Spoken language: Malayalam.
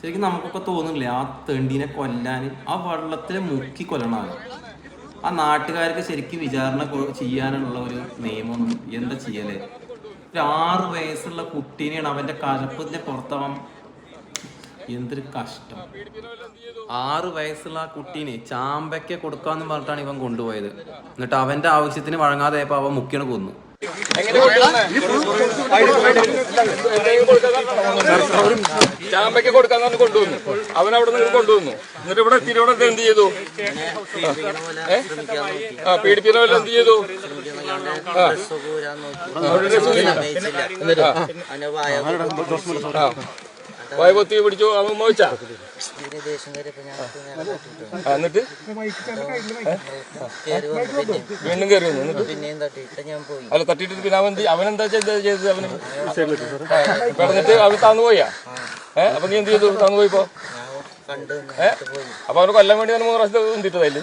ശരിക്കും നമുക്കൊക്കെ തോന്നുന്നില്ലേ ആ തെണ്ടീനെ കൊല്ലാൻ ആ വെള്ളത്തിൽ മുക്കി കൊല്ലണമാണ്. ആ നാട്ടുകാർക്ക് ശരിക്കും വിചാരണ ചെയ്യാനുള്ള ഒരു നിയമമൊന്നും എന്താ ചെയ്യലേ? ഒരു 6 വയസ്സുള്ള കുട്ടീനെയാണ് അവന്റെ കലപ്പത്തിന്റെ പുറത്തവൻ. എന്തൊരു കഷ്ടം. 6 വയസ്സുള്ള ആ കുട്ടീനെ ചാമ്പയ്ക്ക കൊടുക്കാന്ന് പറഞ്ഞിട്ടാണ് ഇവൻ കൊണ്ടുപോയത്. എന്നിട്ട് അവന്റെ ആവശ്യത്തിന് വഴങ്ങാതെയപ്പോ അവൻ മുക്കിയാണ് കൊന്നു. ചാമ്പയ്ക്ക് കൊടുക്കാൻ കൊണ്ടുവന്നു. അവൻ അവിടെ നിന്ന് കൊണ്ടുവന്നു. എന്നിട്ട് ഇവിടെ എത്തിയിട്ട് എന്ത് ചെയ്തു? പീഡിപ്പിക്കുന്ന പോലെ എന്ത് ചെയ്തു? വായപൊത്തി പിടിച്ചു. അവൻ മോഹിച്ചാ എന്നിട്ട് വീണ്ടും കയറി വന്നു. അല്ല തട്ടിയിട്ട് പിന്നെ അവനെന്താ ചെയ്തത്? അവന് കിടന്നിട്ട് അവൻ താന്നു പോയാ. അപ്പൊ നീ എന്ത് ചെയ്തു? താന്നു പോയിപ്പോ അപ്പൊ അവന് കൊല്ലാൻ വേണ്ടി 3 പ്രാവശ്യം തിട്ടതല്ലേ?